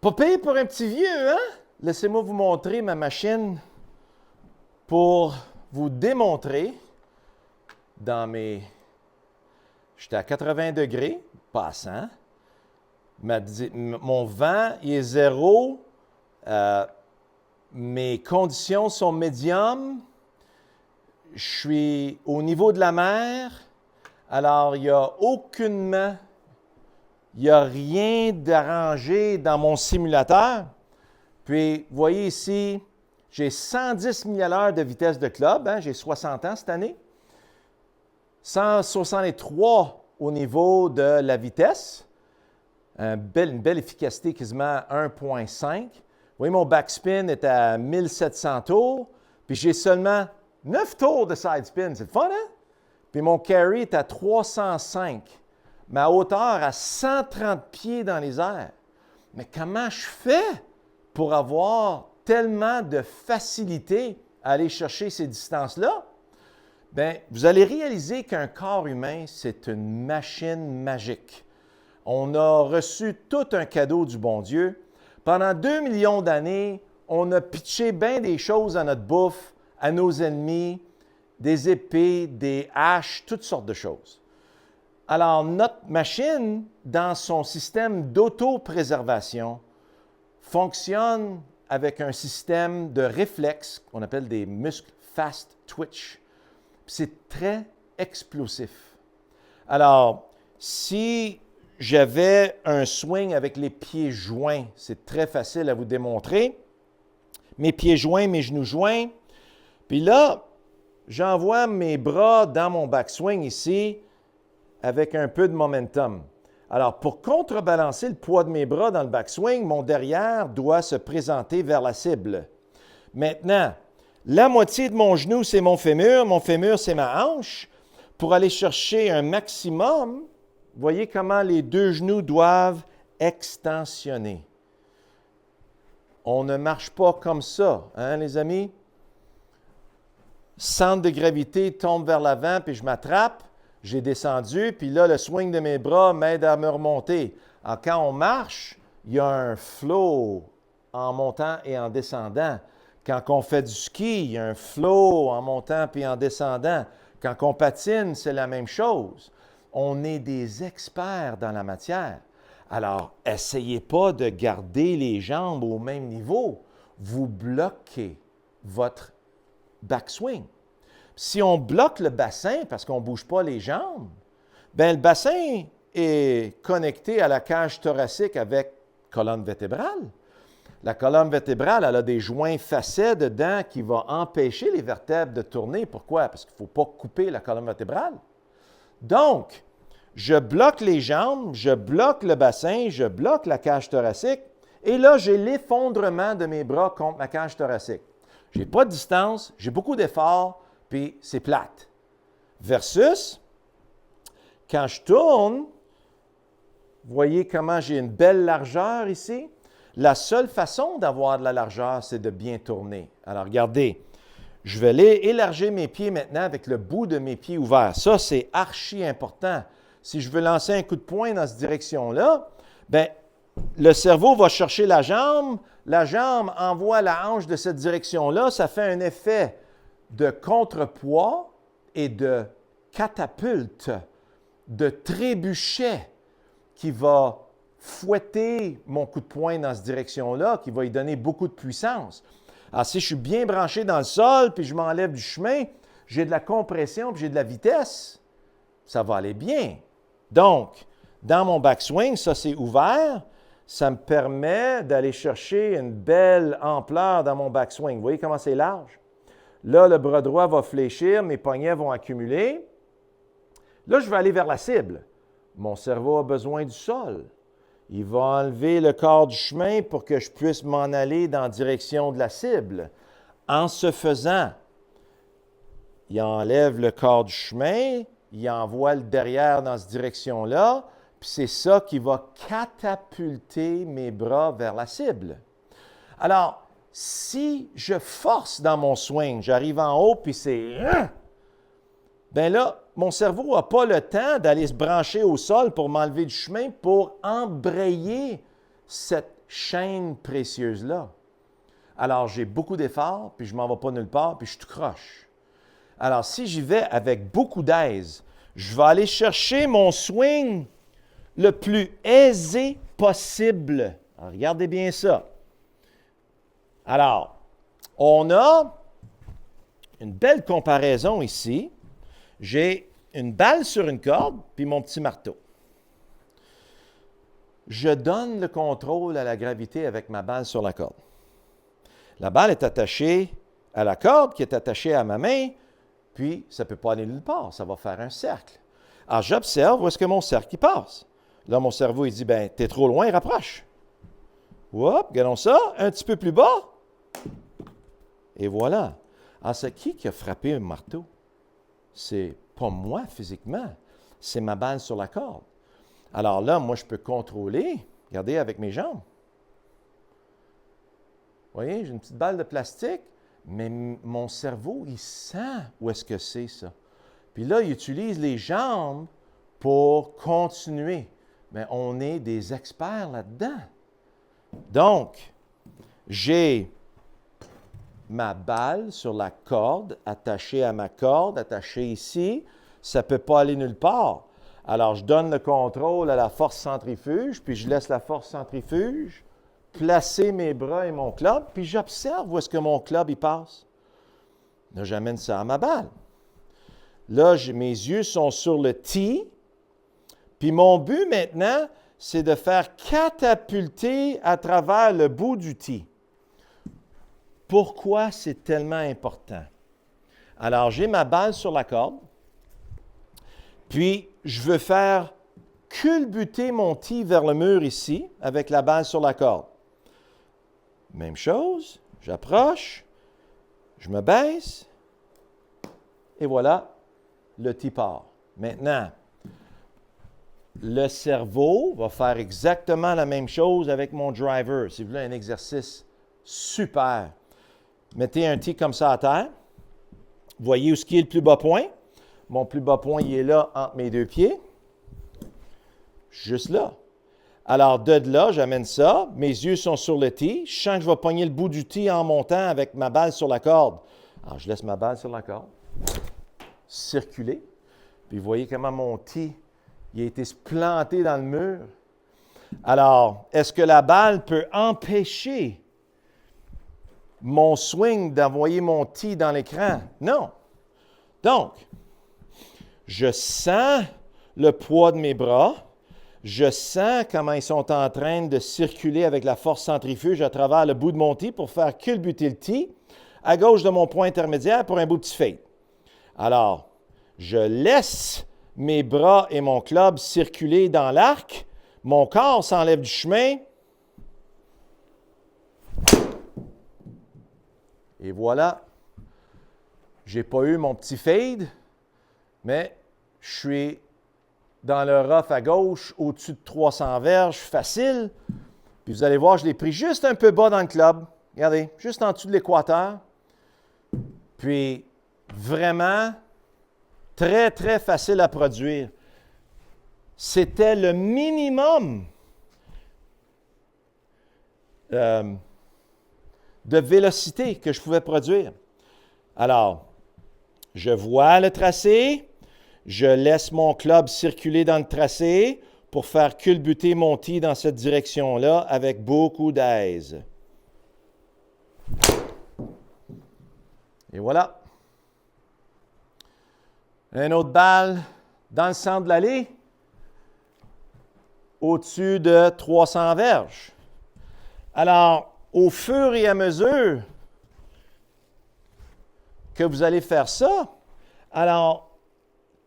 Pas payé pour un petit vieux, hein? Laissez-moi vous montrer ma machine pour vous démontrer dans mes... J'étais à 80 degrés, pas à 100. Mon vent, il est zéro. Mes conditions sont médium. Je suis au niveau de la mer. Alors, il n'y a aucunement... Il n'y a rien d'arrangé dans mon simulateur. Puis, vous voyez ici, j'ai 110 milles à l'heure de vitesse de club. Hein, j'ai 60 ans cette année. 163 au niveau de la vitesse. Une belle efficacité, quasiment 1,5. Vous voyez, mon backspin est à 1700 tours. Puis, j'ai seulement 9 tours de side spin. C'est le fun, hein? Puis, mon carry est à 305. Ma hauteur à 130 pieds dans les airs. Mais comment je fais pour avoir tellement de facilité à aller chercher ces distances-là? Bien, vous allez réaliser qu'un corps humain, c'est une machine magique. On a reçu tout un cadeau du bon Dieu. Pendant 2 millions d'années, on a pitché bien des choses à notre bouffe, à nos ennemis, des épées, des haches, toutes sortes de choses. Alors, notre machine, dans son système d'autopréservation, fonctionne avec un système de réflexes qu'on appelle des muscles fast twitch. C'est très explosif. Alors, si j'avais un swing avec les pieds joints, c'est très facile à vous démontrer. Mes pieds joints, mes genoux joints. Puis là, j'envoie mes bras dans mon backswing ici, avec un peu de momentum. Alors, pour contrebalancer le poids de mes bras dans le backswing, mon derrière doit se présenter vers la cible. Maintenant, la moitié de mon genou, c'est mon fémur, c'est ma hanche. Pour aller chercher un maximum, voyez comment les deux genoux doivent extensionner. On ne marche pas comme ça, hein, les amis? Centre de gravité tombe vers l'avant, puis je m'attrape. J'ai descendu, puis là, le swing de mes bras m'aide à me remonter. Alors, quand on marche, il y a un flow en montant et en descendant. Quand on fait du ski, il y a un flow en montant puis en descendant. Quand on patine, c'est la même chose. On est des experts dans la matière. Alors, essayez pas de garder les jambes au même niveau. Vous bloquez votre backswing. Si on bloque le bassin parce qu'on ne bouge pas les jambes, bien, le bassin est connecté à la cage thoracique avec colonne vertébrale. La colonne vertébrale, elle a des joints facets dedans qui vont empêcher les vertèbres de tourner. Pourquoi? Parce qu'il ne faut pas couper la colonne vertébrale. Donc, je bloque les jambes, je bloque le bassin, je bloque la cage thoracique, et là, j'ai l'effondrement de mes bras contre ma cage thoracique. Je n'ai pas de distance, j'ai beaucoup d'efforts, puis c'est plate. Versus, quand je tourne, vous voyez comment j'ai une belle largeur ici? La seule façon d'avoir de la largeur, c'est de bien tourner. Alors, regardez, je vais élargir mes pieds maintenant avec le bout de mes pieds ouverts. Ça, c'est archi important. Si je veux lancer un coup de poing dans cette direction-là, bien, le cerveau va chercher la jambe envoie la hanche de cette direction-là, ça fait un effet de contrepoids et de catapulte, de trébuchet qui va fouetter mon coup de poing dans cette direction-là, qui va lui donner beaucoup de puissance. Alors, si je suis bien branché dans le sol, puis je m'enlève du chemin, j'ai de la compression, puis j'ai de la vitesse, ça va aller bien. Donc, dans mon backswing, ça c'est ouvert, ça me permet d'aller chercher une belle ampleur dans mon backswing. Vous voyez comment c'est large? Là, le bras droit va fléchir, mes poignets vont accumuler. Là, je vais aller vers la cible. Mon cerveau a besoin du sol. Il va enlever le corps du chemin pour que je puisse m'en aller dans la direction de la cible. En ce faisant, il enlève le corps du chemin, il envoie le derrière dans cette direction-là, puis c'est ça qui va catapulter mes bras vers la cible. Alors, si je force dans mon swing, j'arrive en haut, puis c'est... Bien là, mon cerveau n'a pas le temps d'aller se brancher au sol pour m'enlever du chemin, pour embrayer cette chaîne précieuse-là. Alors, j'ai beaucoup d'efforts, puis je ne m'en vais pas nulle part, puis je tout croche. Alors, si j'y vais avec beaucoup d'aise, je vais aller chercher mon swing le plus aisé possible. Alors, regardez bien ça. Alors, on a une belle comparaison ici. J'ai une balle sur une corde, puis mon petit marteau. Je donne le contrôle à la gravité avec ma balle sur la corde. La balle est attachée à la corde qui est attachée à ma main, puis ça ne peut pas aller nulle part, ça va faire un cercle. Alors, j'observe où est-ce que mon cercle il passe. Là, mon cerveau, il dit, ben, t'es trop loin, rapproche. Hop, regardons ça, un petit peu plus bas. Et voilà. Alors, c'est qui a frappé un marteau? C'est pas moi physiquement, c'est ma balle sur la corde. Alors là, moi, je peux contrôler, regardez, avec mes jambes. Vous voyez, j'ai une petite balle de plastique, mais mon cerveau, il sent où est-ce que c'est ça. Puis là, il utilise les jambes pour continuer. Mais on est des experts là-dedans. Donc, j'ai ma balle sur la corde, attachée à ma corde, attachée ici. Ça ne peut pas aller nulle part. Alors, je donne le contrôle à la force centrifuge, puis je laisse la force centrifuge placer mes bras et mon club, puis j'observe où est-ce que mon club il passe. Là, j'amène ça à ma balle. Là, mes yeux sont sur le tee, puis mon but maintenant, c'est de faire catapulter à travers le bout du tee. Pourquoi c'est tellement important? Alors, j'ai ma balle sur la corde, puis je veux faire culbuter mon tee vers le mur ici, avec la balle sur la corde. Même chose, j'approche, je me baisse, et voilà, le tee part. Maintenant, le cerveau va faire exactement la même chose avec mon driver. Si vous voulez un exercice super, mettez un tee comme ça à terre. Voyez où est le plus bas point. Mon plus bas point, il est là entre mes deux pieds. Juste là. Alors, de là, j'amène ça. Mes yeux sont sur le tee. Je sens que je vais pogner le bout du tee en montant avec ma balle sur la corde. Alors, je laisse ma balle sur la corde. Circuler. Puis, vous voyez comment mon tee, il a été se planter dans le mur. Alors, est-ce que la balle peut empêcher mon swing d'envoyer mon tee dans l'écran? Non. Donc, je sens le poids de mes bras. Je sens comment ils sont en train de circuler avec la force centrifuge à travers le bout de mon tee pour faire culbuter le tee à gauche de mon point intermédiaire pour un beau petit fade. Alors, je laisse mes bras et mon club circuler dans l'arc. Mon corps s'enlève du chemin. Et voilà. Je n'ai pas eu mon petit fade, mais je suis dans le rough à gauche, au-dessus de 300 verges, facile. Puis vous allez voir, je l'ai pris juste un peu bas dans le club. Regardez, juste en dessous de l'équateur. Puis, vraiment, très, très facile à produire. C'était le minimum de vélocité que je pouvais produire. Alors, je vois le tracé. Je laisse mon club circuler dans le tracé pour faire culbuter mon tee dans cette direction-là avec beaucoup d'aise. Et voilà. Une autre balle dans le centre de l'allée, au-dessus de 300 verges. Alors, au fur et à mesure que vous allez faire ça, alors,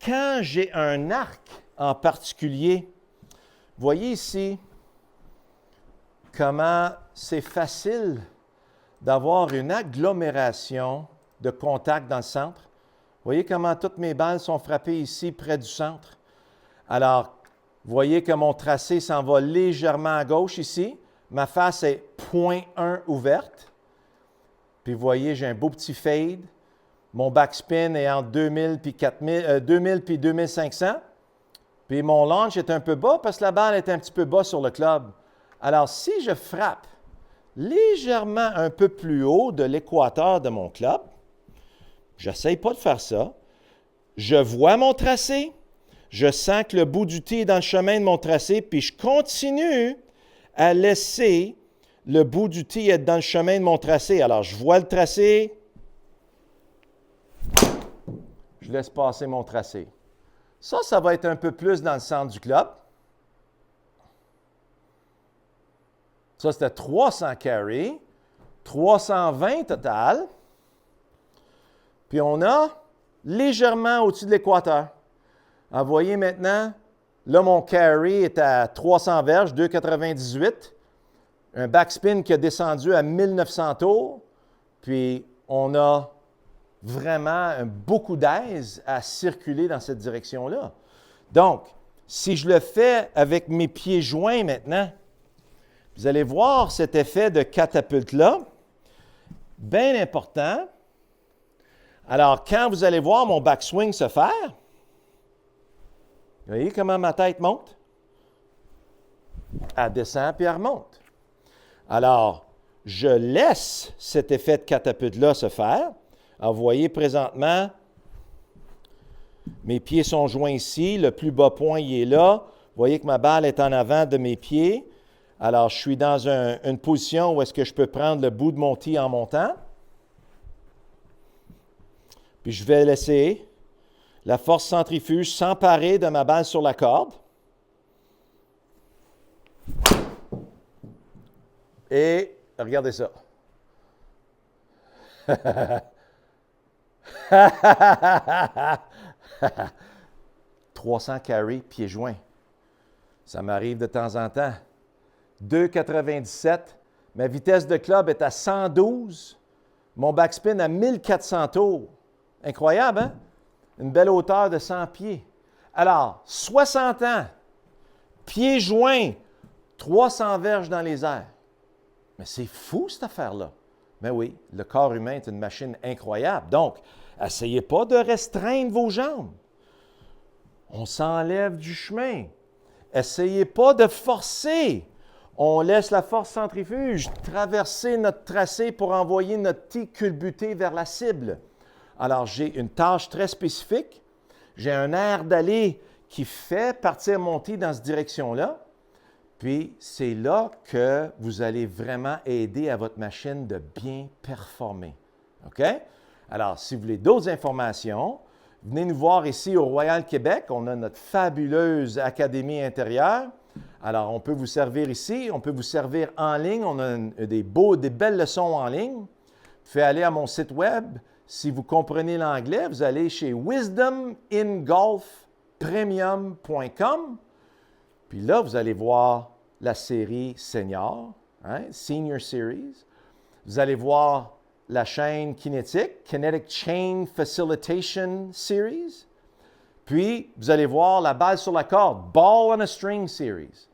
quand j'ai un arc en particulier, voyez ici comment c'est facile d'avoir une agglomération de contact dans le centre. Voyez comment toutes mes balles sont frappées ici près du centre. Alors, voyez que mon tracé s'en va légèrement à gauche ici. Ma face est 0.1 ouverte. Puis vous voyez, j'ai un beau petit fade. Mon backspin est entre 2000 puis 2500. Puis mon launch est un peu bas parce que la balle est un petit peu bas sur le club. Alors, si je frappe légèrement un peu plus haut de l'équateur de mon club, j'essaye pas de faire ça, je vois mon tracé, je sens que le bout du tee est dans le chemin de mon tracé, puis je continue à laisser le bout du tee être dans le chemin de mon tracé. Alors, je vois le tracé, je laisse passer mon tracé. Ça va être un peu plus dans le centre du club. Ça, c'était 300 carry, 320 total. Puis on a légèrement au-dessus de l'équateur. Vous voyez maintenant, là, mon carry est à 300 verges, 2,98. Un backspin qui a descendu à 1900 tours. Puis on a vraiment beaucoup d'aise à circuler dans cette direction-là. Donc, si je le fais avec mes pieds joints maintenant, vous allez voir cet effet de catapulte-là, bien important. Alors, quand vous allez voir mon backswing se faire, vous voyez comment ma tête monte? Elle descend puis elle remonte. Alors, je laisse cet effet de catapulte-là se faire. Alors, vous voyez présentement, mes pieds sont joints ici, le plus bas point il est là. Vous voyez que ma balle est en avant de mes pieds. Alors, je suis dans une position où est-ce que je peux prendre le bout de mon tee en montant. Puis je vais laisser la force centrifuge s'emparer de ma balle sur la corde. Et regardez ça. 300 carry, pieds joints. Ça m'arrive de temps en temps. 2,97. Ma vitesse de club est à 112. Mon backspin à 1400 tours. Incroyable, hein? Une belle hauteur de 100 pieds. Alors, 60 ans, pieds joints, 300 verges dans les airs. Mais c'est fou, cette affaire-là. Mais oui, le corps humain est une machine incroyable. Donc, essayez pas de restreindre vos jambes. On s'enlève du chemin. Essayez pas de forcer. On laisse la force centrifuge traverser notre tracé pour envoyer notre tee culbuté vers la cible. Alors, j'ai une tâche très spécifique. J'ai un air d'aller qui fait partir mon tee dans cette direction-là. Puis, c'est là que vous allez vraiment aider à votre machine de bien performer. OK? Alors, si vous voulez d'autres informations, venez nous voir ici au Royal Québec. On a notre fabuleuse académie intérieure. Alors, on peut vous servir ici, on peut vous servir en ligne. On a des belles leçons en ligne. Vous pouvez aller à mon site web. Si vous comprenez l'anglais, vous allez chez wisdomingolfpremium.com. Puis là, vous allez voir la série Senior, hein, Senior Series. Vous allez voir la chaîne Kinetic, Kinetic Chain Facilitation Series. Puis, vous allez voir la balle sur la corde, Ball on a String Series.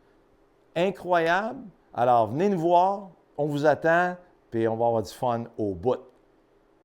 Incroyable. Alors, venez nous voir, on vous attend, puis on va avoir du fun au bout.